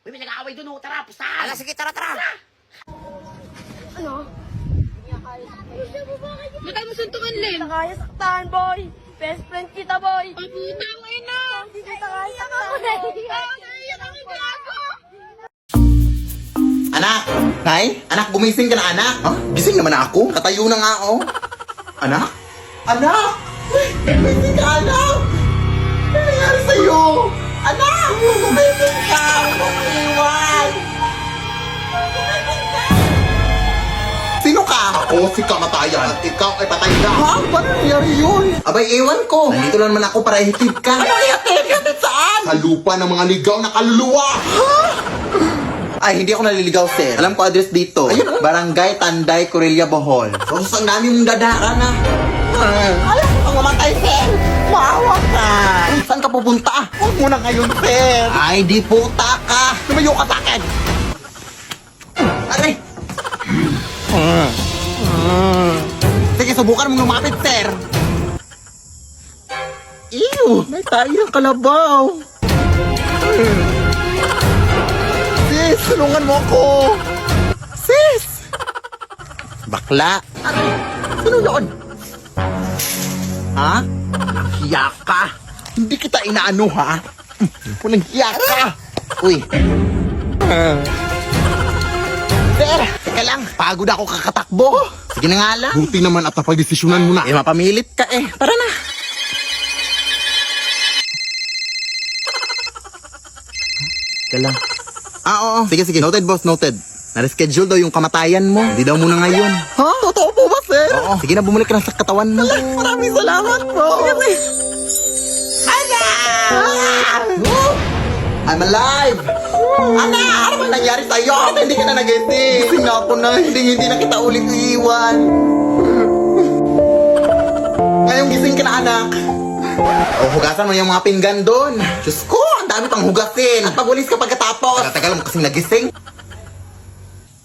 Uy, may nag-aaway doon, oh. Tara, pustahan. Ala, sige, tara. Ano? Bakit mo suntukan, Len? Kaya saktan, boy. Best friend kita, boy. Ang puta mo, ina! Hindi kita kaya saktan, boy. Naiyak ako, gago! Anak! Nay? Anak, gumising ka na, anak? Ha? Gising naman ako. Katayo na nga, oh. Anak? Anak! Gumising ka, anak! Ano nangyari sa'yo? Anak! Gumising ka! Huwag mo iwan! Gumising ka! Sino ka? Ako si kamatayan. At ikaw ay patay na. Ha? Paano nangyari yun? Abay, ewan ko. Nandito lang naman ako para ihatid ka. Ano ihatid? Ihatid saan? Sa lupa ng mga ligaw na kaluluwa. Ha? Ay, hindi ako naliligaw, sir. Alam ko address dito. Ayun, Barangay Tanday, Corella, Bohol. So, ang dami mong dadaan, na. Alam ko kang mamatay, sir. Maawa ka. Saan ka pupunta? Huwag mo na ngayon, sir. Ay, di puta ka. Lumayo ka sa akin. Aray. Sige, subukan mong lumapit, sir. Ew, may tayo ng kalabaw. Sis, tulungan mo ako. Sis! Bakla. Ano? Sino yun? Ha? Hiya ka. Hindi kita inaano, ha? Walang hiya ka. Uy. Sir, teka lang. Pagod ako kakatakbo. Sige na nga lang. Buti naman at napag-desisyonan mo na. Eh, mapamilit ka eh. Tara na. Teka lang. Oo. Sige. Noted, boss. Noted. Na-reschedule daw yung kamatayan mo. Hindi daw muna ngayon. Ha? Totoo po ba, sir? Oo. Sige na, bumalik ka na sa katawan mo. Maraming salamat po. I'm alive! Ana! Ano ba nangyari sa'yo? Hindi ka na nagising. Gising na ako na. Hindi na kita ulit iiwan. Ngayong gising ka na, anak. O, hugasan mo yung mga pinggan doon. Diyos ko, ang dami pang hugasin. At pagwalis ka pagkatapos. Tagal mo kasing nagising.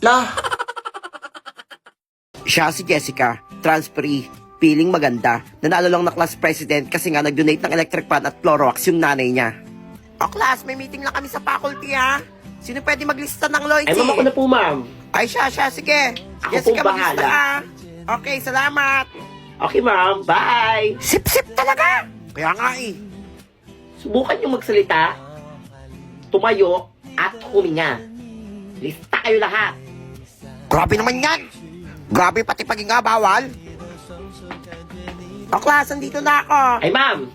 La. Siya si Jessica, transferee, feeling maganda. Nanalo lang na class president kasi nga nag-donate ng electric fan at Clorox yung nanay niya. O class, may meeting lang kami sa faculty ha. Sino pwede maglista ng loyalty? Ay, ma'am, ako na po, ma'am. Ay, siya, sige. Ako Jessica, po bahala. maglista ka. Okay, salamat. Okay, ma'am. Bye. Sip-sip talaga. Kaya nga eh. Subukan niyo magsalita, tumayo, at huminga. Lista kayo lahat. Grabe naman yan. Grabe pati paghinga bawal. O class, andito na ako. Ay, ma'am.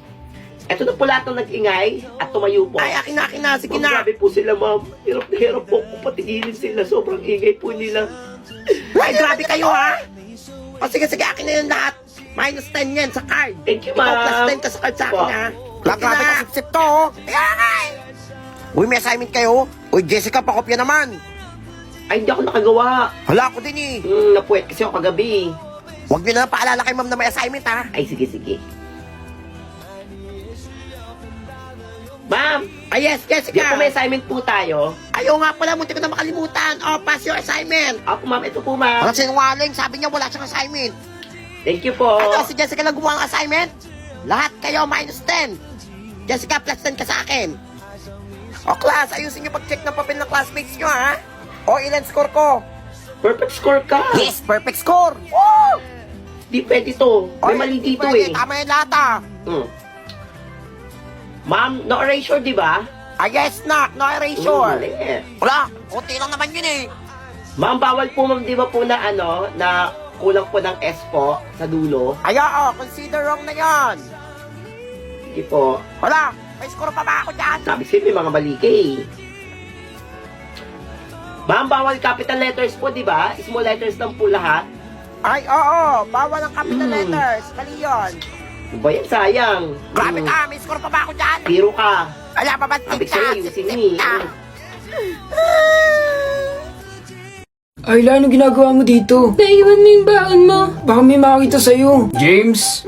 Eto na po lahat ng nag-ingay at tumayo po. Ay, akin na. Sige Ma'am, na. grabe po sila, ma'am. Hirap na hirap po kung patigilin sila. Sobrang ingay po nila. Ay, grabe kayo ha. O sige, akin na yun lahat. Minus 10 yan sa card. Thank you, Ikaw ma'am. plus 10 ka sa card sa akin Po. ha. Sige Grabe na. ka sip to oh. Kaya nga eh. Uy, may assignment kayo. Uy, Jessica, pakopya naman. Ay, hindi ako nakagawa. Hala ako din eh. Napuwet kasi ako kagabi. Huwag nyo na paalala kay ma'am na may assignment ha. Ay, sige. Ma'am, Ay, yes, di Jessica. po may assignment po tayo. Ayaw nga pala, munti ko na makalimutan. Oh, pass your assignment. Ako, ma'am. Ito po, ma'am. Walang sinungaling, sabi niya wala siyang assignment. Thank you po. Ano, si Jessica lang gumawa ng assignment? Lahat kayo minus 10. Jessica, plus 10 ka sa akin. O class, ayusin niyo pag-check ng papel ng classmates niyo ha. O, ilan score ko? Perfect score ka. Yes, perfect score. Woo! Di pwede to. May mali hindi dito pwede, eh. Tama yung lahat ah. Ma'am, no erasure, di ba? Ah, yes, knock, no erasure. Mali eh. Wala, kunti lang naman yun eh. Ma'am, bawal po ma'am, di ba po na na kulang po ng S po sa dulo? Ay, oo, consider wrong na yan. Hindi po. Wala, may score pa ba ako dyan? Sabi siya, may mga mali ka eh. Ma'am, bawal capital letters po, di ba? Small letters lang po lahat. Ay, oo, bawal ang capital letters. Mali yun. Ano ba yan? Sayang. Grabe ka, may score pa ba ako dyan? Zero ka. Wala pa ba Sabi tip sa'yo, na? yung Tip sini. na. Ayla, ano ginagawa mo dito? Naiwan mo yung baon mo. Baka may makakita sa'yo. James?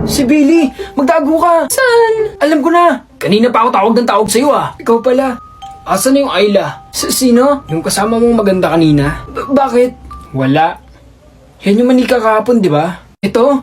Si Billy, magtago ka. Saan? Alam ko na. Kanina pa ako tawag sa'yo ah. Ikaw pala. Asan na yung Ayla? Sino? Yung kasama mong maganda kanina. Bakit? Wala. Yan yung manika kahapon, di ba? Ito?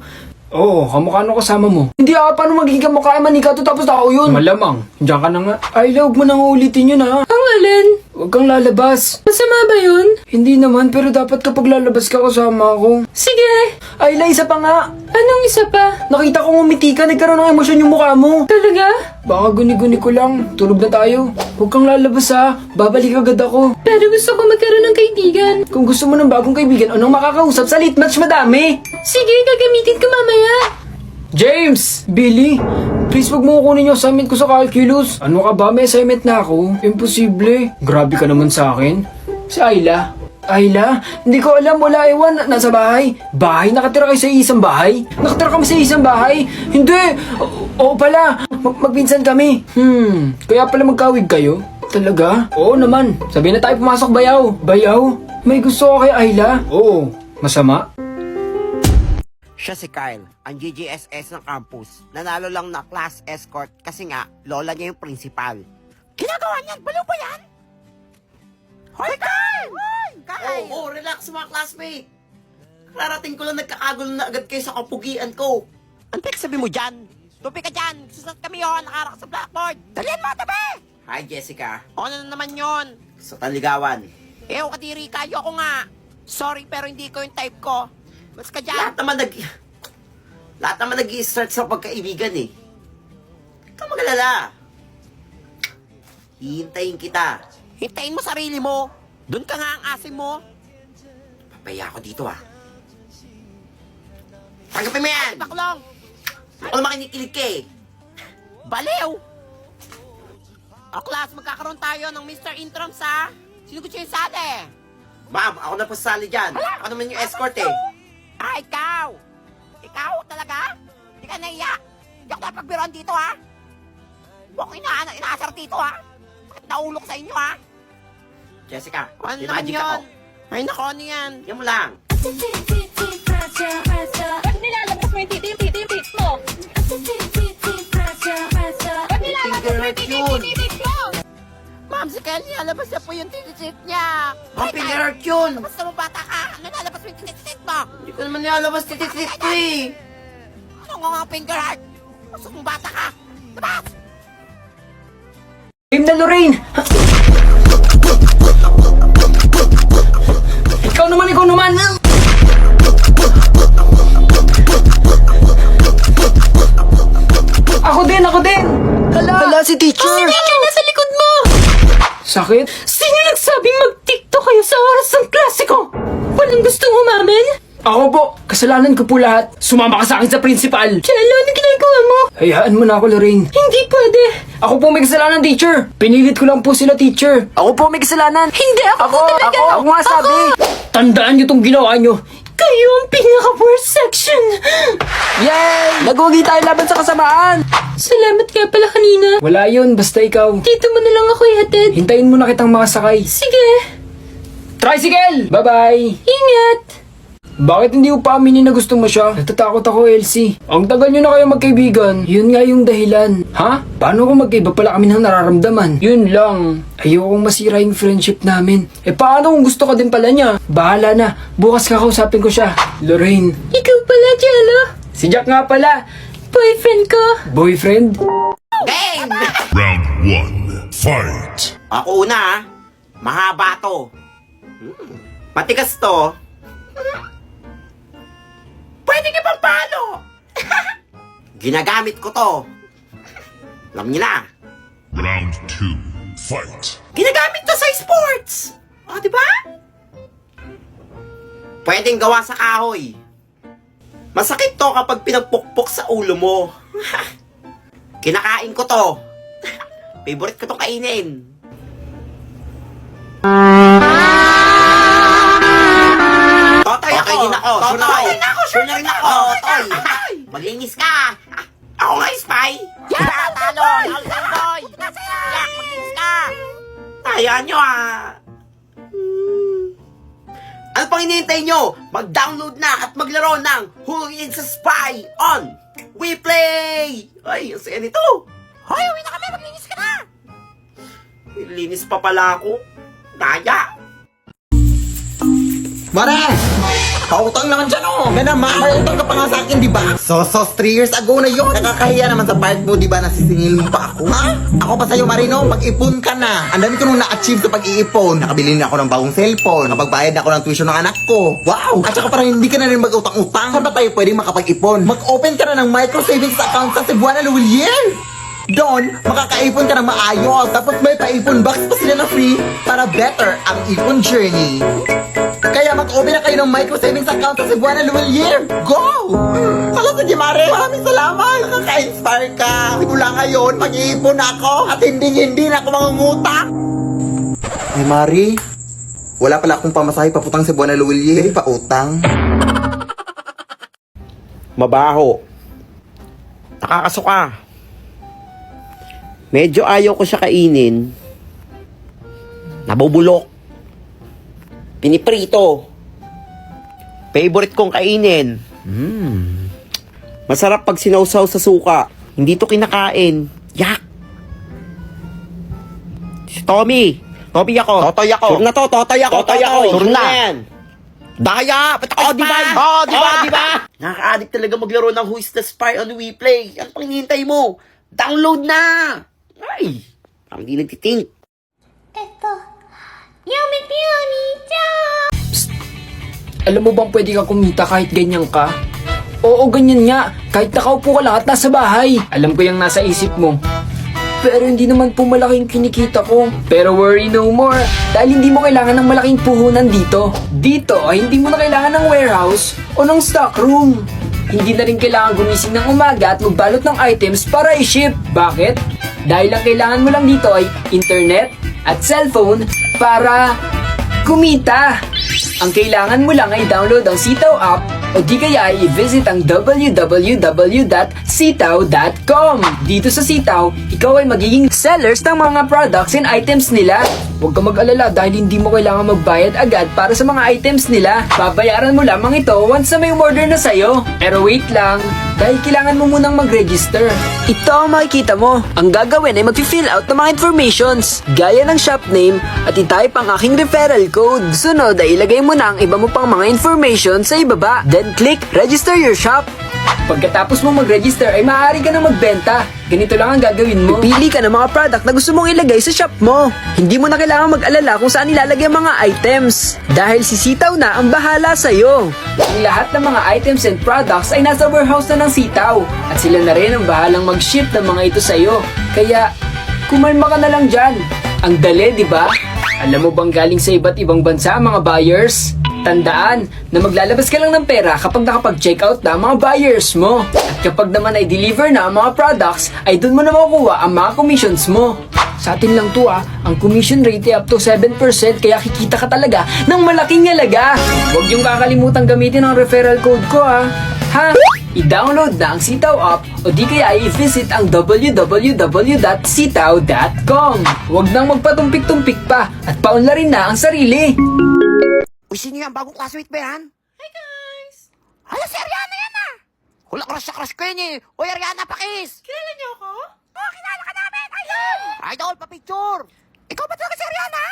Oo, kamukha nung kasama mo. Hindi paano magiging kamukha manika to tapos tao yun? Malamang. Diyan ka na nga. Ayla, huwag mo nang ulitin yun ha. Ang alin? Huwag kang lalabas. Masama ba yun? Hindi naman, pero dapat kapag lalabas ka kasama ako. Sige. Ayla, isa pa nga. Anong isa pa? Nakita ko ngumiti ka, nagkaroon ng emosyon yung mukha mo. Talaga? Baka guni-guni ko lang. Tulog na tayo. Huwag kang lalabas ha. Babalik agad ako. Pero gusto ko magkaroon ng kaibigan. Kung gusto mo ng bagong kaibigan, anong makakausap sa lit match madami? Sige, gagamitin ko mamaya. James! Billy! Please wag mo kunin yung assignment ko sa calculus. Ano ka ba? May assignment na ako. Imposible. Grabe ka naman sa akin. Si Ayla. Ayla? Hindi ko alam. Wala ewan. Nasa bahay. Bahay? Nakatira kayo sa isang bahay? Nakatira kami sa isang bahay? Hindi! Oo pala. Magpinsan kami. Kaya pala magkawig kayo? Talaga? Oo naman. Sabi na tayo pumasok bayaw. Bayaw? May gusto ko kay Ayla? Oo. Masama? Siya si Kyle, ang GGSS ng campus. Nanalo lang na class escort kasi nga, lola niya yung principal. Ginagawa niyan? Baliw ba yan? Hoy, Kyle! Hoy, Kyle! Oo, relax mga classmate. Kararating ko lang nagkakagulo na agad kayo sa kapugian ko. Antek, sabi mo dyan. Tupi ka dyan. Susat kami yun, nakarak sa blackboard. Dalian mo, tabi! Hi, Jessica. Ano na naman yon? Sa taligawan. Kadiri ka, ayoko nga. Sorry, pero hindi ko yung type ko. Mas ka dyan. Lahat naman nag-i-start sa pagkaibigan eh. Huwag kang mag-alala. Hihintayin kita. Hintayin mo sarili mo. Doon ka nga ang asim mo. Papaya ako dito ah. Tanggapin mo yan! Baklong! Ako naman kinikilig ka eh. Baliw! O class, magkakaroon tayo ng Mr. Intrams ha. Sino gusto yung sali? Ma'am, ako na po sali dyan. Ako naman yung escort eh. Ikaw! Ikaw talaga? Hindi ka naiya? Hindi ako napagbiroan dito ha? Huwag ko inaasar dito ha? Bakit naulok sa inyo ha? Jessica, ano naman yun? Ay nako, ano yan? Yan mo lang. Ba't nilalabas mo yung titi-titi-tit mo? Ba't nilalabas mo yung titi-titi-tit mo? Ma'am, si Kelly, alabas na po yung tititit niya. Ma'am, pinirart yun. Basta mo bata ka, ano nalabas mo yung tititit mo? Hindi ko naman nilalabas tititit ko eh. Ano nga mga finger heart? Basta mo bata ka. Labas! Game na Lorraine! Ikaw naman! Ako din! Hala, si teacher! Si teacher nasa likod mo! Sakit? Sino nagsabing mag-tiktok kayo sa oras ng klase ko? Walang gustong umamin? Ako po, kasalanan ko po lahat. Sumama ka sa akin sa principal. Jello, ano ginagawa mo? Hayaan mo na ako, Lorraine. Hindi pwede. Ako po may kasalanan, teacher. Pinilit ko lang po sila, teacher. Ako po may kasalanan. Hindi ako talaga. Ako nga sabi. Tandaan niyo tong ginawa niyo. Kayo ang pinaka-worst section. Yay! Nagwagi tayo laban sa kasamaan. Salamat ka pala kanina. Wala yun, basta ikaw. Dito mo na lang ako ihatid. Hintayin mo na kitang makasakay. Sige. Tricycle! Bye-bye! Ingat. Bakit hindi mo pa aminin na gusto mo siya? Natatakot ako, Elsie. Ang tagal nyo na kayo magkaibigan. Yun nga yung dahilan. Ha? Paano kung magkaiba pala kami ng nararamdaman? Yun lang. Ayokong masira yung friendship namin. Paano kung gusto ka din pala niya? Bahala na. Bukas kakausapin ko siya. Lorraine. Ikaw pala, Jello. Si Jack nga pala. Boyfriend ko. Boyfriend? Game! Round 1. Fight! Ako una ha. Mahaba to. Matigas to. Pwede ka pang palo. Ginagamit ko to. Alam niyo na. Round 2. Fight! Ginagamit to sa sports. O, di ba? Pwedeng gawa sa kahoy. Masakit to kapag pinagpukpok sa ulo mo. Kinakain ko to. Favorite ko to kainin. Totoy ako. Totoy. Sure na rin ako. Totoy. Maglinis ka. Ako nga, spy. Yeah, talo. Boy. Yak, maglinis ka. Hayaan nyo Ano pang hinihintay nyo? Mag-download na at maglaro ng Hulingin sa Spy on WePlay! Ay, ang saya nito! Hoy, uwi na kami! Maglinis ka na! Linis pa pala ako. Daya! Mare! Pautang naman dyan, oh! Nga naman, may utang ka pa nga sa akin, di ba? So, 3 years ago na yun. Nakakahiya naman sa part mo, di ba? Nasisingil mo pa ako. Ha? Ako pa sa'yo, Marino, mag-ipon ka na. Ang dami ko nung na-achieve sa pag-iipon. Nakabili na ako ng bagong cellphone. Nakapagbayad na ako ng tuition ng anak ko. Wow! At saka parang hindi ka na rin mag-utang-utang. Saan ba tayo pwedeng makapag-ipon? Mag-open ka na ng micro savings account sa Cebuana Luwilier. Doon, makakaipon ka ng maayos. Tapos may pa-ipon box pa sila na free para better ang ipon journey. Kaya mag-open na kayo ng micro savings account sa Cebuana Luwilier. Go! Alam ko, Mare, maraming salamat. Nakaka-inspire ka. Simula ngayon, mag-iipon ako at hindi na ako mangungutang. Ay, Mari, wala pala akong pamasahe paputang Cebuana Luwilier. Pautang. Mabaho. Nakakasuka. Medyo ayaw ko siya kainin. Nabubulok. Piniprito. Favorite kong kainin. Masarap pag sinausaw sa suka. Hindi to kinakain. Yak! Si Tommy. Tommy ako. Totoy ako. Sure na to. Totoy ako. Totoy ako. Sure na. Yan. Daya! Ba't ako Oh, di ba? spy? Oh, di ba? Oh, Di ba? Nakaka-addict talaga maglaro ng Who is the Spy on WePlay. Ano pang hinihintay mo? Download na! Ay! Parang di nagtitink. Alam mo bang pwede ka kumita kahit ganyan ka? Oo, ganyan nga. Kahit nakaupo ka lang at nasa bahay. Alam ko yung nasa isip mo. Pero hindi naman po malaking kinikita ko. Pero worry no more. Dahil hindi mo kailangan ng malaking puhunan dito. Dito ay hindi mo na kailangan ng warehouse o ng stock room. Hindi na rin kailangan gumising ng umaga at magbalot ng items para i-ship. Bakit? Dahil ang kailangan mo lang dito ay internet at cellphone para kumita. Ang kailangan mo lang ay download ang Sitaw app o di kaya ay i-visit ang www.sitaw.com. Dito sa Sitaw, ikaw ay magiging sellers ng mga products and items nila. Huwag ka mag-alala dahil hindi mo kailangan magbayad agad para sa mga items nila. Babayaran mo lamang ito once na may umorder na sa'yo. Pero wait lang, dahil kailangan mo munang mag-register. Ito ang makikita mo. Ang gagawin ay mag-fill out ng mga informations, gaya ng shop name at i-type ang aking referral code. Sunod ay ilagay mo na ang iba mo pang mga information sa ibaba. Then click register your shop. Pagkatapos mo mag-register ay maaari ka na magbenta. Ganito lang ang gagawin mo. Pili ka ng mga product na gusto mong ilagay sa shop mo. Hindi mo na kailangan mag-alala kung saan ilalagay ang mga items. Dahil si Sitaw na ang bahala sa'yo. Ang lahat ng mga items and products ay nasa warehouse na ng Sitaw. At sila na rin ang bahalang mag-ship ng mga ito sa'yo. Kaya, kumalma ka na lang dyan. Ang dali, di ba? Alam mo bang galing sa iba't ibang bansa ang mga buyers? Tandaan na maglalabas ka lang ng pera kapag nakapag-checkout na ang mga buyers mo. At kapag naman ay deliver na ang mga products, ay doon mo na makukuha ang mga commissions mo. Sa atin lang to ang commission rate ay up to 7% kaya kikita ka talaga ng malaking halaga. Huwag yung kakalimutan gamitin ang referral code ko ha. I-download na ang Sitaw app o di kaya i-visit ang www.sitaw.com. Huwag nang magpatumpik-tumpik pa at paunlarin na ang sarili. Uy, sino yan? Bagong classmate ba yan? Hi, guys! Hala, si Ariana yan ah! Hula, crush ko yun eh! Uy, Ariana, pakis! Kilala niyo ako? Oo, kilala ka namin! Idol! Idol, pa-picture! Ikaw ba talaga si Ariana?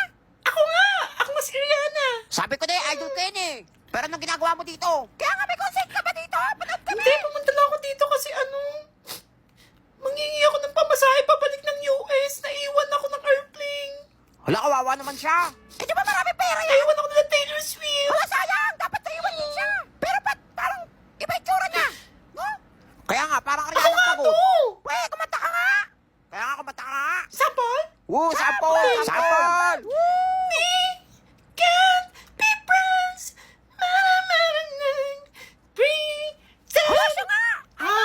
Ako nga! Ako nga si Ariana! Sabi ko na idol ko yun eh! Pero anong ginagawa mo dito? Kaya nga may consent ka ba dito? Panood kami! Hindi, pumunta lang ako dito kasi mangingi ako ng pamasahe pabalik ng US. Naiwan ako ng airplane. Hala, kawawa naman siya! Eh, di ba marami pera yan? Naiwan ako nila Taylor Swift. Wala, sayang! Dapat naiwan din siya! Pero ba't parang iba yung tsura niya? No? Kaya nga, parang Ariana Ako nga pagod. to! Weh, kumanta ka nga! Kaya nga, kumanta ka nga! Sample? Woo, sample! Sample! We can be friends. Wala siya nga!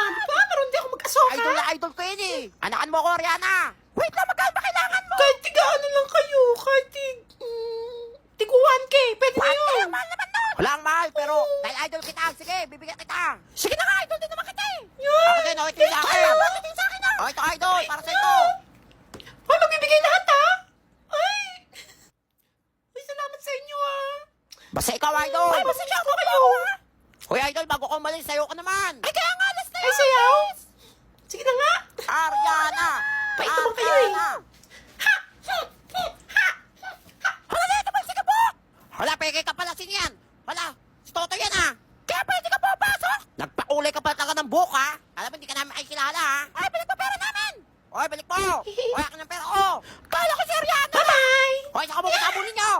Diba? Meron di ako mag-asoka. Idol na idol ko yun eh! Anakan mo ako, Ariana! Wait lang, magkano ba kailangan mo? Kahit tiga-ano lang kayo. Kahit tigo 1K. Pwede na yun. Mahal naman nun! Wala ang mahal, pero dahil idol kita, sige, bibigyan kita! Sige na nga, idol din naman kita eh! Yan. Ako din, ito yung sa akin! Ito yung sa akin ah! Ito idol, para sa ito! Ay, magbibigay lahat ha? Ay, salamat sa inyo ha. Basta ikaw, idol! Ay, masaya ako kayo. Hoy, idol, bago ko umalis, sayo ka naman! Ay, kaya nga, last na Ay, sayaw. Sige na nga. Ariana! Pait naman kayo eh. Hala, dito, sige po! Hala, peke ka pala, sino yan? Hala, nyo!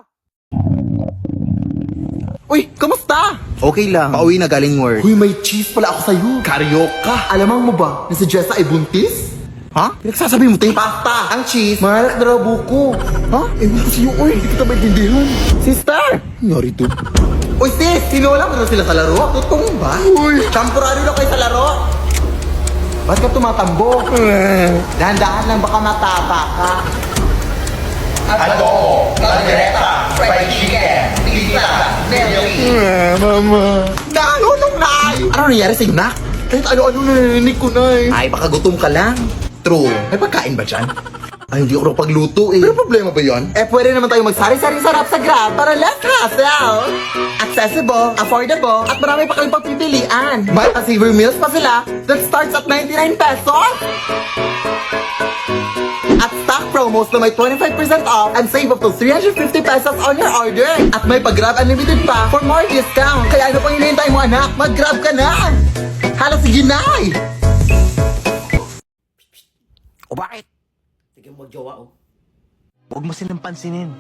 Uy, kamusta? Okay lang. Pauwi na galing work. Uy, may cheese pala ako sa'yo. Karyoka. Alamang mo ba na si Jessa ay buntis? Ha? Pinagsasabi mo, te? Pasta! Ang cheese, malak na raw buko. Ha? Ewan ko sa'yo, uy. Hindi kita maintindihan. Sister! Nangyari to. Uy, sis! Sinula mo na sila sa laro? Totoo ba? Uy! Temporary lang kayo sa laro? Ba't ka tumatambo? Dahan-dahan lang baka matapa ka. Adobo, caldereta, fried chicken, pizza, milky. Mama. Nung nay! Ano nangyari sa'yo, nak? Kahit ano-ano narinig ko, nay. Ay, baka gutom ka lang. True. May pagkain ba dyan? Ay, hindi ako pagluto eh. Pero problema ba yun? Eh, pwede naman tayo magsari-saring sarap sa Grab para less hassle. Accessible, affordable, at marami pa kayong pagpipilian. May pa-saver meals pa sila that starts at 99 pesos. At stock promos na may 25% off and save up to 350 pesos on your order. At may pag-Grab Unlimited pa for more discount. Kaya ano pang hinihintay mo, anak? Mag-Grab ka na! Hala, sige, nay! O bakit? Sige mo magjowa, oh. Huwag mo silang pansinin.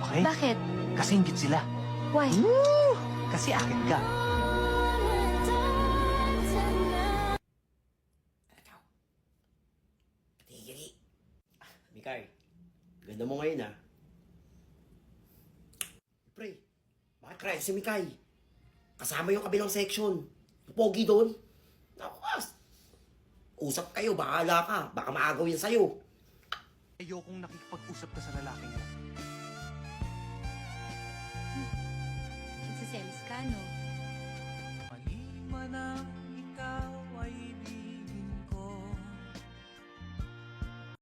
Okay? Bakit? Kasi hingit sila. Why? Kasi akin ka. Tigiri. Mikay, ganda mo ngayon, ah. Pre, bakit kaya si Mikay? Kasama yung kabilang section. Pogi doon. Nakas. Usap kayo, bahala ka. Baka maagaw yan sa'yo. Ayokong nakikipag-usap ka sa lalaking mo. Nagsiselos ka, no? Maliman ang ikaw ay ibigin ko.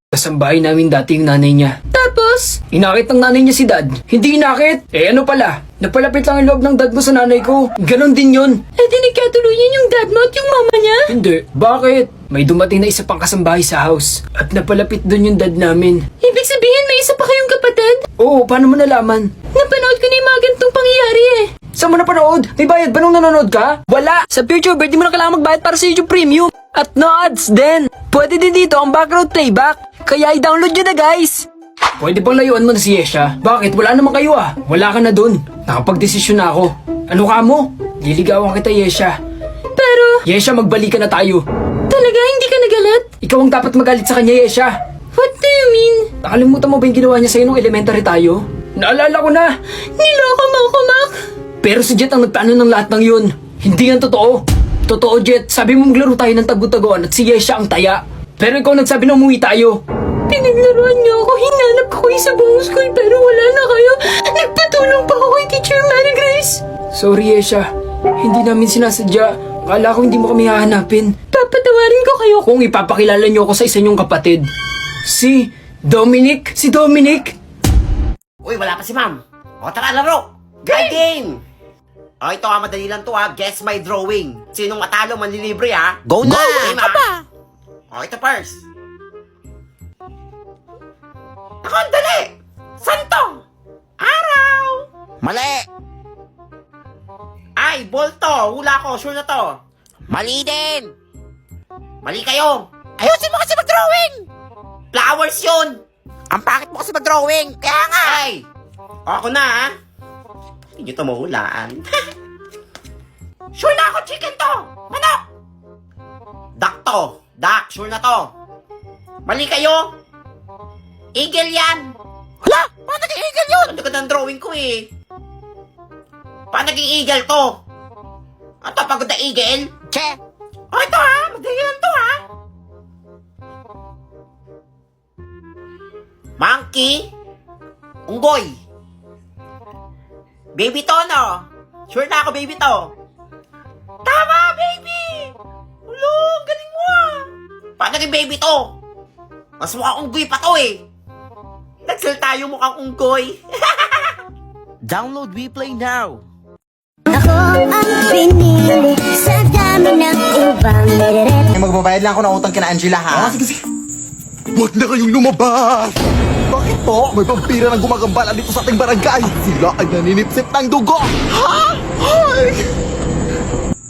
Kasambahay namin dati yung nanay niya. Tapos, inakit ng nanay niya si dad. Hindi inakit. Eh ano pala? Napalapit lang ang loob ng dad mo sa nanay ko. Ganon din yun. Eh di nagkatuluyan yung dad mo at yung mama niya? Hindi. Bakit? May dumating na isa pang kasambahay sa house. At napalapit doon yung dad namin. Ibig sabihin may isa pa kayong kapatid? Oo, paano mo nalaman? Napanood ko na yung mga ganitong pangyayari eh. Saan mo napanood? May bayad ba nung nanonood ka? Wala! Sa PureTuber, di mo na kailangan magbayad para sa YouTube Premium. At no ads din. Pwede din dito ang background playback. Kaya i-download nyo na guys. Pwede bang layuan mo na si Yesha? Bakit? Wala naman kayo ah. Wala ka na dun. Nakapag-desisyon na ako. Ano ka mo? Liligawan kita, Yesha. Pero... Yesha, magbalikan na tayo. Talaga? Hindi ka nagalit? Ikaw ang dapat magalit sa kanya, Yesha. What do you mean? Nakalimutan mo ba yung ginawa niya sa'yo nung elementary tayo? Naalala ko na. Niloko mo ako, Mac. Pero si Jet ang nagplano ng lahat ng yun. Hindi yan totoo. Totoo, Jet. Sabi mo maglaro tayo ng tagutagoan at si Yesha ang taya. Pero ikaw nagsabi na umuwi tayo. Pinaglaruan niyo ako. Hinanap ko kayo sa buong school pero wala na kayo. Nagpatulong pa ako kay Teacher Mary Grace. Sorry, Yesha. Hindi namin sinasadya. Akala ko hindi mo kami hahanapin. Papatawarin ko kayo kung ipapakilala niyo ako sa isa niyong kapatid. Si Dominic. Si Dominic. Uy, wala pa si ma'am. O, tara, laro. Guide game. O, ito ha, madali lang to ha. Guess my drawing. Sinong matalo, manlilibre ha. Go na! Game, ha? O, ito first. Ako, ang dali! Santo! Araw! Mali! Ay, ball to! Hula ko, sure na to! Mali din! Mali kayo! Ayusin mo kasi mag-drawing! Flowers yun! Ang pakit mo kasi mag-drawing! Kaya nga! Ay! O, ako na ha! Hindi nyo to mahulaan. Sure na ako, chicken to! Manok! Duck to! Duck, sure na to! Mali kayo! Eagle yan! Hala! Paano naging eagle yun? Ang ganda ng drawing ko eh. Paano naging eagle to? Ang tapagod na eagle? Che! O ito ha! Madali lang to ha! Monkey! Unggoy! Baby to no? Sure na ako baby to. Tama baby! Ulo, galing mo ah! Paano naging baby to? Mas mukhang unggoy pa to eh. Nagsalta yung mukhang unggoy. Download WePlay now. Ako ang pinili sa dami ng ibang nire-rep. Magbabayad lang ako ng utang kina Angela, ha? Sige, sige. Huwag na kayong lumabas! Bakit po? May vampira nang gumagambala dito sa ating barangay. Sila ay naninipsip ng dugo. Ha? Ay!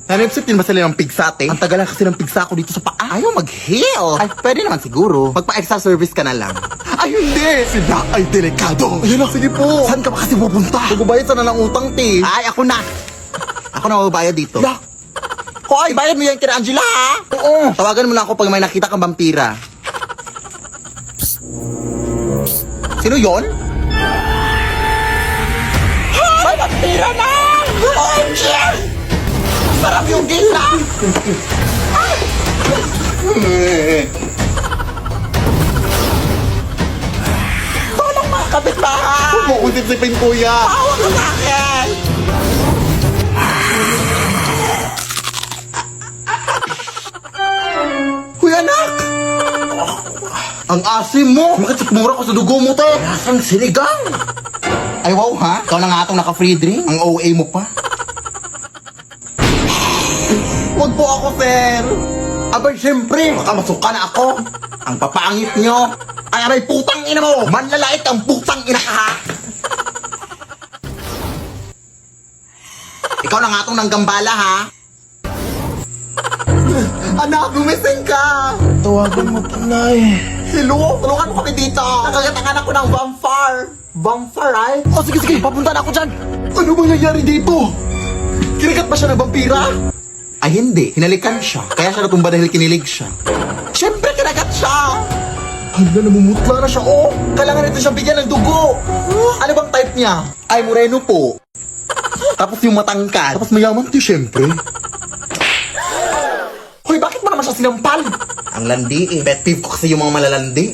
Naninipsip din ba sila ng pigsate? Ang tagal kasi ng pigsa ko dito sa paa. Ayaw mag-heal. Ay, pwede naman siguro. Magpa-extra service ka na lang. Ay, Ay, hindi! Sila ay delikado. Ayun na. Sige po. Saan ka ba kasi pupunta? Magbabayad sana ng utang, te. Ay, ako na. Ako na magbabayad dito. La. Hoy, bayad mo yan kina Angela, ha? Oo. Tawagan mo na ako pag may nakita kang vampira. Psst. Psst. Sino yon? May vampira na! OMG! Sarap yung gila! Tolong mga kapitbahay! Huwag mo kong sipsipin, kuya! Tawa ka sa akin! Kuya, anak! Ang asim mo! Bakit sikmura ko sa dugo mo, te? Lasang sinigang! Ay, wow, ha? Ikaw na nga itong naka-free drink? Ang OA mo pa? Huwag po ako, sir! Abay, siyempre! Baka masuka na ako! Ang papangit nyo! Ay, aray, putang ina mo! Manlalait ang putang ina ka, ha? Ikaw na nga itong nanggambala, ha? Anak, gumising ka! Tawagan mo, Tanay. Hello? Tulungan mo kami dito. Nakagatangan ako ng vampire. Vampire, ay? Oh, sige, sige. Papunta na ako dyan. Ano bang nangyari dito? Kinagat ba siya ng vampira? Ay, hindi. Hinalikan siya. Kaya siya natumba dahil kinilig siya. Siyempre, kinagat siya. Hala, namumutla na siya, oh. Kailangan natin siyang bigyan ng dugo. Ano bang type niya? Ay, moreno po. Tapos yung matangkad. Tapos mayaman to, siyempre. Hoy, bakit mo naman siya sinampal? Ang landi eh. Pet peeve ko kasi yung mga malalandi.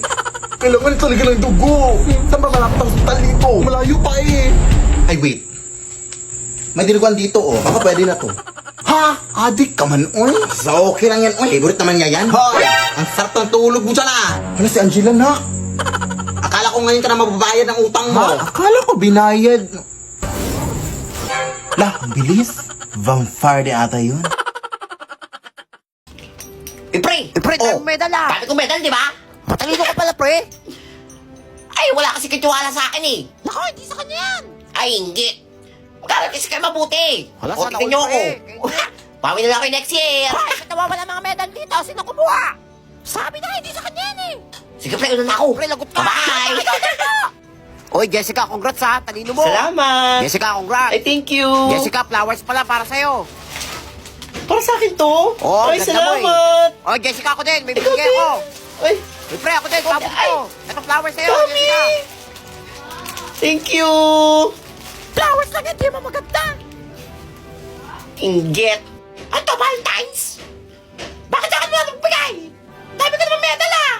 Kailangan talaga ng dugo. Saan ba malapit ang hospital dito? Malayo pa eh. Ay, wait. May dinuguan dito oh. Baka pwede na to. Ha? Adik ka man, oy. So, okay lang yan, oy. Favorite naman niya yan. Hoy! Ang sarap ng tulog mo dyan ah. Ano si Angela na? Akala ko ngayon ka na mababayad ng utang mo. Ha? Akala ko binayad. Lah, ang bilis. Vampire din ata yun. Pre, tayo medal ah. Sabi ko medal, di ba? Matalino ka pala, pre. Ay, wala kasi katiwala sa akin eh. Nako, hindi sa kanya yan. Ay, hindi. Magkala kasi kayo mabuti. Hala, O, sana tignan nyo all, ako. pre. Pawi na lang kayo next year. Bakit nawawala mga medal dito? Sino kumuha? Sabi na, hindi sa kanya yan eh. Sige, pre, una na ako. Pre, lagot ka. Bye! Oy, Jessica, congrats ha. Talino mo. Salamat! Jessica, congrats. Ay, thank you! Jessica, flowers pala para sa'yo. Para sa akin to? Oh, Ay, ganda mo eh. salamat! Oh, Jessica, ako din. May Ikaw bibigay din. ako. Ay, May pre, ako din. Pabot Ay. ko. Ito flowers sa'yo, Tommy! Jessica. Thank you! Flowers lang yan, di mo maganda. Inggit! Ano to, Valentine's? Bakit sa akin mo nagbigay? Dami ka naman medal ah.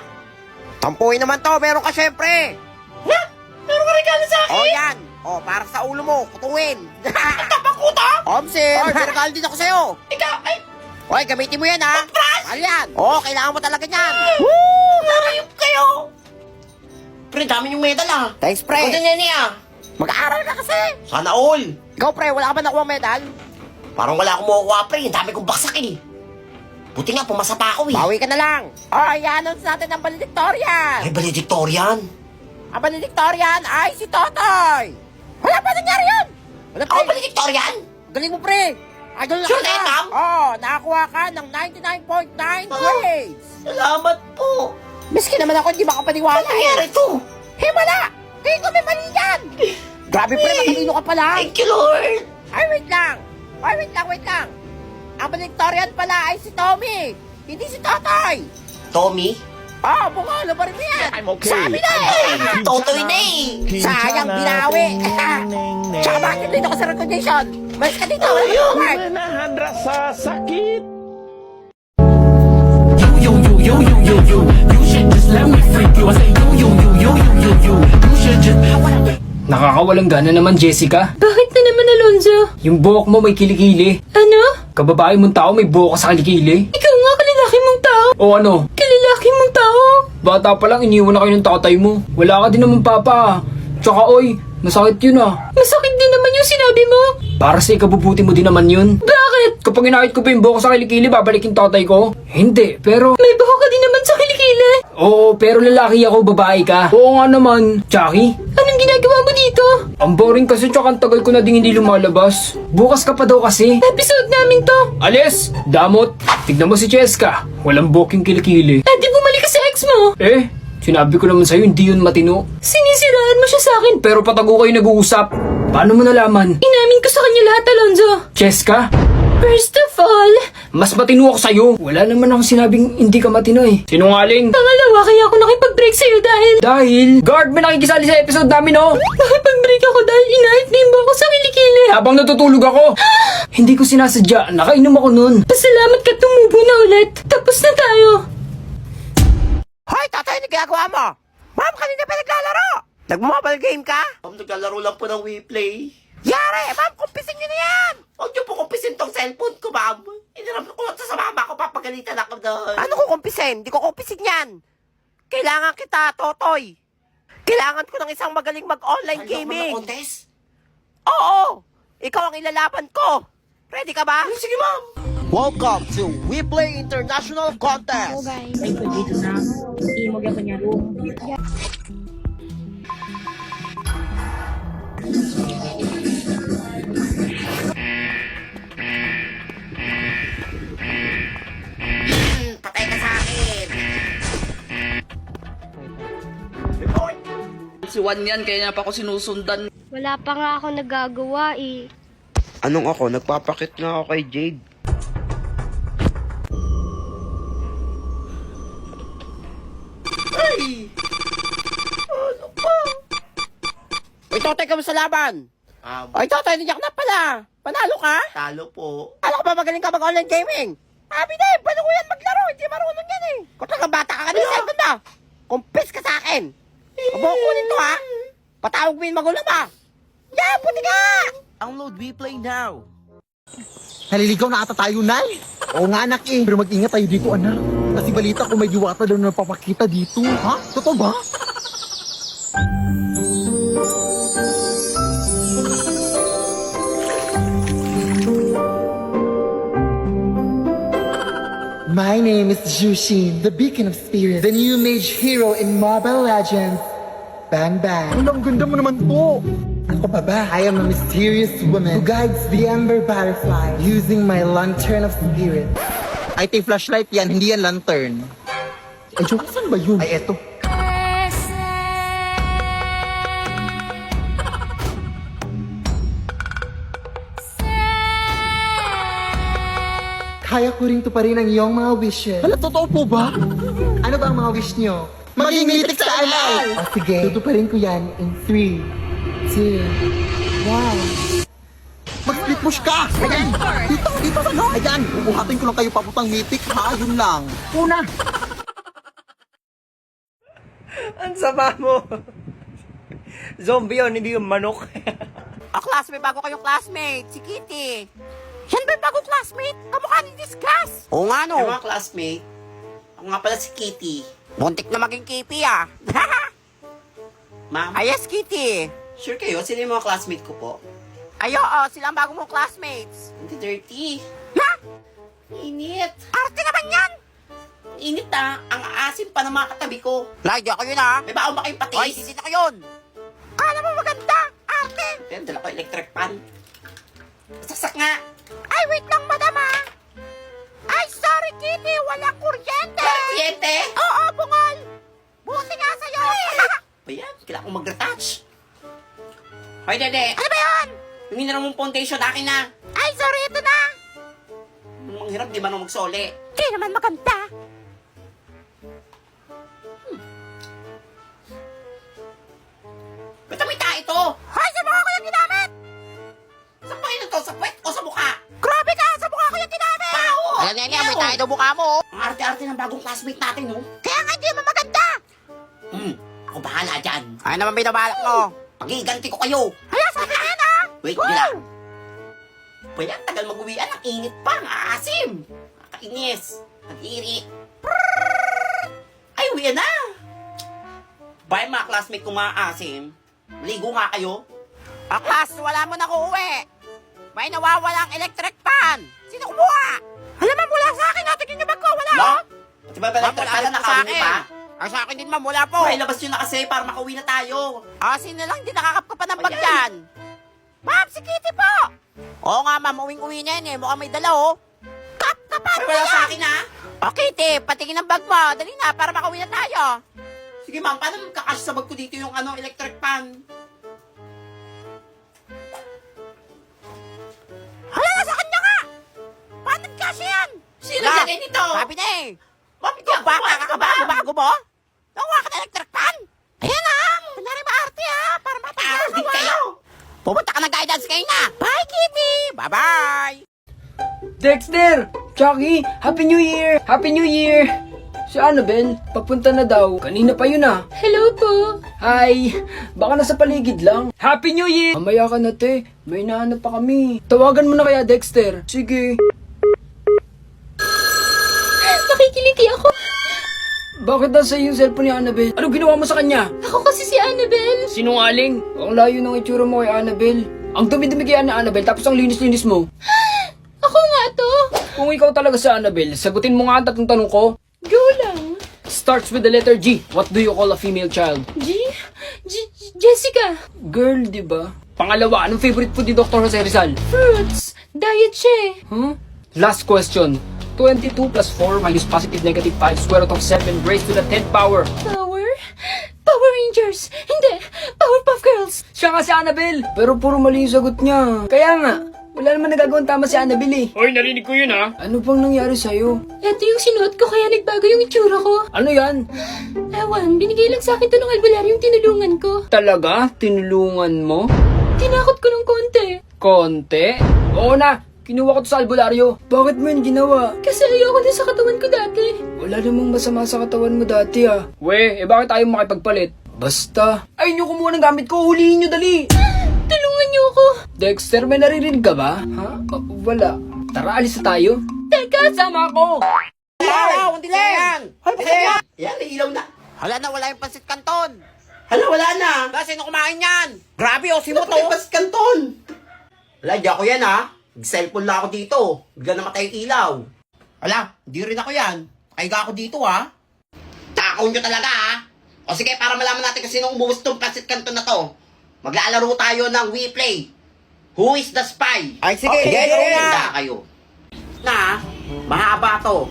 Tampuhin naman to, meron ka syempre. Ha? Meron ka regalo sa akin? Oh, yan. Oh, para sa ulo mo, kutuwin. Ang tapakuta! Omsin, may regalo din ako sa'yo. Ikaw, ay! Hoy, gamitin mo yan ha. Mahal yan. Oh, kailangan mo talaga yan. Woo! Narayop kayo! Pre, dami yung medal ah. Thanks, pre. Ako din yan ah. Mag-aaral ka kasi. Sana all! Ikaw, pre, wala ka ba nakuha medal? Parang wala akong makukuha pre, ang dami kong baksak eh. Buti nga, pumasa pa ako eh. Bawi ka na lang. Oh, i-announce natin ang valedictorian. Ay, valedictorian. Ang valedictorian ay si Totoy. Wala pa nangyari yun. Wala, pre. Ako valedictorian? Galing mo, pre. Idol na Sure kita. na yan, ma'am? Oh, nakakuha ka ng 99.9 grades. Salamat po. Miski naman ako, hindi makapaniwala Ano nangyari to? Wala. Tingin ko may mali yan. Grabe, pre, matalino ka pala. Thank you, Lord. Ay, wait lang. Ay, wait lang. Ang valedictorian pala ay si Tommy. Hindi si Totoy. Tommy? Oh, bungalo pa rin mo yan. Sabi na eh. Totoy na eh. Sayang, binawi. Tsaka bakit dito ka sa recognition? Malis ka dito. Ayun. Nakakawalang gana naman, Jessica. Bakit na naman, Alonzo? Yung buhok mo may kilikili. Ano? Kababae mong tao may buhok ka sa kilikili. Ikaw nga kalalaki mong tao. O ano? Kalalaki mong tao. Bata pa lang iniwan na kayo ng tatay mo. Wala ka din naman papa. Tsaka oy, masakit yun ah. Masakit din naman yung sinabi mo. Para sa ikabubuti mo din naman yun. Bakit? Kapag inakit ko pa yung buhok sa kilikili, babalik yung tatay ko? Hindi, pero... May buhok ka din naman sa kilikili. Oo, pero lalaki ako, babae ka. Oo nga naman. Chucky? Anong ginagawa mo dito? Ang boring kasi tsaka ang tagal ko na ding hindi lumalabas. Bukas ka pa daw kasi. Episode namin to. Alis! Damot! Tignan mo si Cheska. Walang buhok yung kilikili. Di bumalik ka sa ex mo. Sinabi ko naman sa'yo, hindi yun matino. Sinisiraan mo siya sa akin. Pero patago kayo nag-uusap. Paano mo nalaman? Inamin ko sa kanya lahat, Alonzo. Cheska? First of all, Mas matino ako sa'yo. Wala naman akong sinabing hindi ka matino eh. Sinungaling. pangalawa kaya ako nakipag-break sa'yo dahil Guard, may nakikisali sa episode namin oh. nakipag-break ako dahil inahit mo ako sa kilikili. Habang natutulog ako. Hindi ko sinasadya. Nakainom ako nun. Pasalamat ka tumubo na ulit. Tapos na tayo. Hoy, tatay, ano ginagawa mo? Ma'am, kanina pa naglalaro. Nag-mobile game ka? Ma'am, naglalaro lang po ng WePlay. Yare, ma'am, kumpisin nyo na yan. Huwag niyo po kumpisin tong cellphone ko, ma'am. Inirap ko ito sa mama ko, papagalitan ako doon. Ano ko kumpisin? Hindi ko kumpisin yan. Kailangan kita, Totoy. Kailangan ko ng isang magaling mag-online gaming. contest? Oo, ikaw ang ilalaban ko. Ready ka ba? Sige, ma'am. Welcome to WePlay International Contest. Patay ka sa akin. Si Juan yan, kaya niya pa ako sinusundan. Wala pa nga ako nagagawa eh. Anong ako? Nagpapakit nga ako kay Jade. Ay! Ano pa? Uy, Totoy, kamusta laban? Ay, Totoy, nandiyak na pala. Panalo ka? Talo po. Alam ko ba magaling ka mag-online gaming? Sabi na paano ko yan maglaro? Hindi marunong yan eh. Kung talagang bata ka kanina, cellphone na. Kumpis ka sa akin. Kabukunin to ha. Patawag mo yung magulang ba? Yeah, puti ka! Download WePlay now. Naliligaw na ata tayo, Nay. Oo nga, anak eh. Pero mag-ingat tayo dito, anak. Kasi balita ko may diwata daw na napapakita dito. Ha? Totoo ba? My name is Jushin, the beacon of spirits, the new mage hero in Mobile Legends. Bang bang. Ang ganda mo naman po. Ako pa ba? I am a mysterious woman who guides the ember butterfly using my lantern of spirit. Ay, tay flashlight yan, hindi yan lantern. Ay, joke, saan ba yun? Ay, eto. Kaya ko rin tuparin ang iyong mga wishes. Hala, totoo po ba? Ano ba ang mga wish niyo? Maging mitik sa anal! O sige, tutuparin ko yan in 3, 2, 1. Mag-split push ka! Ayan! Dito sa no! Ayan! Bubuhatin ko lang kayo paputang mitik ha, yun lang. Una! Ang sama mo. Zombie yun, hindi yung manok. Classmate, bago kayong classmate. Si Kitty. Yan ba yung bagong classmate? Kamukha ni Discuss. Oo nga no. Yung mga classmate, ako nga pala si Kitty. Muntik na maging Kipi ah. Ma'am, Ay, yes, Kitty. sure kayo? Sino yung mga classmate ko po? Ay, oo, sila ang bagong mong classmates. Hindi dirty. Ha? Init. Arte naman yan. Init na. Ang aasim pa ng mga katabi ko. Lagi ako yun ah. May baon ba kayong patis? Ay, sisit ako yun. Kala mo maganda. Arte. Ayan, dala ko electric pan. Sasak nga. Ay, wait lang, madam ah. Ay, sorry, Kitty. Walang kuryente. Kuryente? Oo, bungol. Buti nga sa'yo. Ayan, kailangan kong mag-retouch. Hoy, Dede. Ano ba yun? Yung hinarap mong foundation, akin na. Ay, sorry, ito na. Ang hirap, di ba nung magsole? Di naman maganda. Ba't may tae ito? Ay, sa mukha ko yung ginamit. Sa pain ito? Sa puwet o sa mukha? Grabe ka, sa mukha ko yung ginamit. Pao! Ayan, yan, may tayo daw mukha mo. Ang arte-arte ng bagong classmate natin, no? Kaya nga hindi mo maganda. Ako bahala dyan. Ay naman binabalak mo. Pagiganti ko kayo. Hala, sa akin yan ah. Wait, gila. Pwede ang tagal mag-uwian. Ang init pa. Ang aasim. Nakainis. Nag-iri. Ay, uwian na. Bye, mga classmate kong mga asim. Ligo nga kayo. Class, wala mo na uuwi. May nawawalang electric pan. Sino kumuha? Alam mo, mula sa akin. Tingin niyo ba ko? Wala No? oh. Di ba ba Mula pala sa nakauwi akin. pa? Ay, sa akin din ma'am, wala po. Okay, labas nyo na kasi para makauwi na tayo. Sino lang din nakakapkapan ng bag Ayan. yan? Ma'am, si Kitty po. Oo nga ma'am, uwing-uwi niya yan eh. Mukhang may dala oh. Kapkapan Ay, mo wala yan. sa akin ha. O Kitty, patingin ang bag mo. Dali na, para makauwi na tayo. Sige ma'am, paano magkakasabag ko dito yung electric fan? Hala, nasa kanya nga! Paano kasi yan? Sino lagay nito? Sabi na eh. Bakit yung baka kakabago mo? Nakuha ka ng electric fan? Ayan na! Kunyari maarte ha, para mataas din kayo! Pupunta ka ng guidance kayo na! Bye, Kitty! Bye-bye! Dexter! Chucky! Happy New Year! Happy New Year! Si Annabelle, papunta na daw. Kanina pa yun ah. Hello po. Hi! Baka nasa paligid lang. Happy New Year! Mamaya ka na, te. May nahanap pa kami. Tawagan mo na kaya, Dexter. Sige. Nakikiliti ako. Bakit nasa yung cellphone ni Annabelle? Anong ginawa mo sa kanya? Ako kasi si Annabelle. Sinungaling. Ang layo ng itsura mo kay Annabelle. Ang dumi-dumi kaya ni Annabelle, tapos ang linis-linis mo. Ako nga to. Kung ikaw talaga si Annabelle, sagutin mo nga ang tatlong tanong ko. Go lang. Starts with the letter G. What do you call a female child? Jessica. Girl, di ba? Pangalawa, anong favorite food ni Dr. Jose Rizal? Fruits. Diet siya eh. Last question. 22 plus 4 minus positive negative 5 square root of 7 raised to the 10th power. Power? Power Rangers. Hindi. Powerpuff Girls. Siya nga si Annabelle. Pero puro mali yung sagot niya. Kaya nga, wala naman nagagawang tama si Annabelle eh. Hoy, narinig ko yun ha. Ano bang nangyari sa'yo? Ito yung sinuot ko kaya nagbago yung itsura ko. Ano yan? Ewan, binigay lang sa akin to ng albularyo yung tinulungan ko. Talaga? Tinulungan mo? Tinakot ko ng konti. Konti? Oo na, kinuha ko to sa albularyo. Bakit mo yun ginawa? Kasi ayoko din sa katawan ko dati. Wala namang masama sa katawan mo dati ah. We, bakit tayo makipagpalit? Basta. Ay, nyo kumuha ng gamit ko, huliin nyo dali. Tulungan niyo ako. Dexter, may naririnig ka ba? Ha? Wala. Tara, alis na tayo. Teka, sama ko. Wow, hindi lang! Yan! Yan, may ilaw na. Hala na, wala yung pansit kanton. Hala, wala na. Hala, sino kumain yan? Grabe, osi mo to. Napatay pansit kanton. Hala, di ako yan ha. Cellphone lang ako dito. Bigla namatay yung ilaw. Hala, di rin ako yan. Kaiga ako dito ha. Takaw nyo talaga ha. O sige, para malaman natin kung sinong umuwas tong pansit kanton na to. Maglalaro tayo ng We Play. Who is the spy? Ay, sige. Okay, na. Kayo. Na, mahaba to.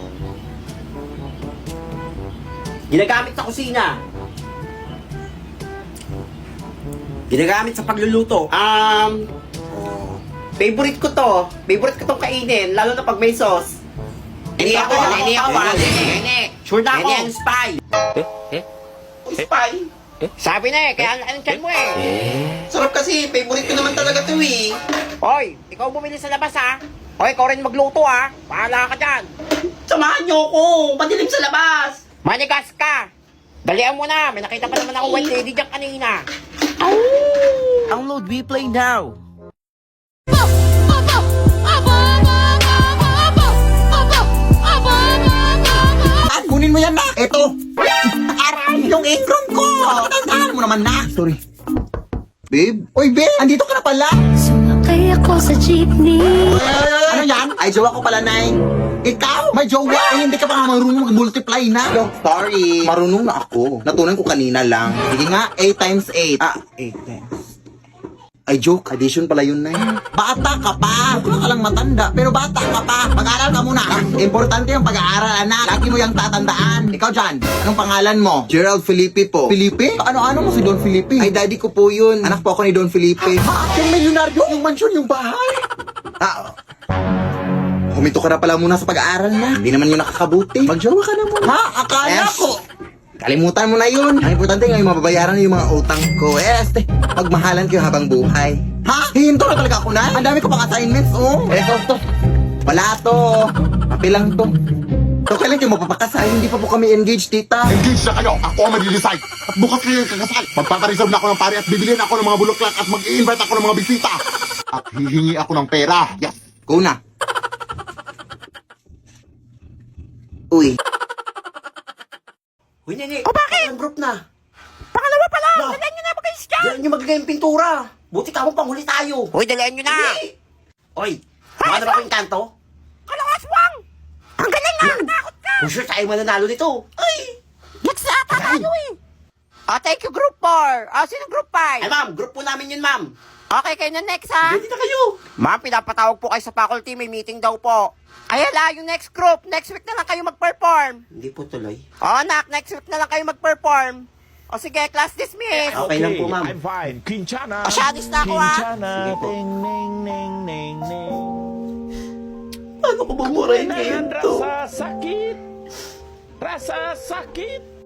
Ginagamit sa kusina. Ginagamit sa pagluluto. Favorite ko to. Favorite ko tong kainin, lalo na pag may sauce. Hindi ako. Sure na ako. Hindi ang spy. Spy? Sabi na eh, kaya ang tiyan mo eh. Sarap kasi, favorite ko naman talaga to eh. Hoy, ikaw bumili sa labas ha. Hoy, ikaw rin magluto ha. Pahala ka dyan. Samahan niyo ako, madilim sa labas. Manigas ka. Dalihan mo na, may nakita pa naman ako white lady dyan kanina. Download WePlay now. Kunin mo yan na. Ito. Aray, yung apron ko. Tandaan mo naman na. Sorry. Babe? Oy, babe. Andito ka na pala. Sumakay ako sa jeepney. Ano yan? Ay, jowa ko pala, Nay. Ikaw? May jowa? Eh, hindi ka pa nga marunong mag-multiply na. Yo, sorry. Marunong na ako. Natunan ko kanina lang. Sige nga, 8 times 8. 8 times. Ay, joke. Addition pala yun, Nay. Bata ka pa. Mukha ka lang matanda, pero bata ka pa. Mag-aaral ka muna. Importante yung pag-aaral, anak. Lagi mo yung tatandaan. Ikaw dyan, anong pangalan mo? Gerald Felipe po. Felipe? Ano-ano mo si Don Felipe? Ay, daddy ko po yun. Anak po ako ni Don Felipe. Yung milyonaryo? Yung mansyon, yung bahay? Huminto ka na pala muna sa pag-aaral na. Hindi naman yun nakakabuti. Magjowa ka na muna. Ha? Akala ko. Kalimutan mo na yun. Ang importante ngayon, mababayaran yung mga utang ko. Pagmahalan kayo habang buhay. Ha? Hinto na talaga ako na? Ang dami ko pang assignments, oh. To. Wala to. Papi lang to. So, kailan kayo mapapakasal? Hindi pa po kami engaged, tita. Engage na kayo. Ako ang mag-decide. At bukas kayo kakasal. Magpapareserve na ako ng pare at bibilin ako ng mga bulaklak at mag-i-invite ako ng mga bisita. At hihingi ako ng pera. Yes. Go na. Uy. Uy, Nene. O bakit? Ang group na. Pangalawa pa lang. Dalihan nyo na mag-ayos dyan. Dalihan nyo maglagay yung pintura. Buti ka mo panghuli tayo. Uy, dalihan nyo na. Oy, ano ba ko yung kanto? Kalawaswang! Ang galing nga! Natakot ka! Kung sure tayo mananalo nito. Ay! Gets na ata tayo eh. Thank you, group 4. Sino group 5? Ay, ma'am. Group po namin yun, ma'am. Okay, kayo na next, ha? Ready na kayo. Ma'am, pinapatawag po kayo sa faculty. May meeting daw po. Ay, hala, yung next group. Next week na lang kayo mag-perform. Hindi po tuloy. Nak, next week na lang kayo mag-perform. O sige, class dismiss. Okay lang po, ma'am. I'm fine. Quinchana. Asyadis na ako, ah. Quinchana. Sige po. Ting, ning, ning, ning, ning. Paano ko buburahin ngayon to? Rasa sakit. Rasa sakit.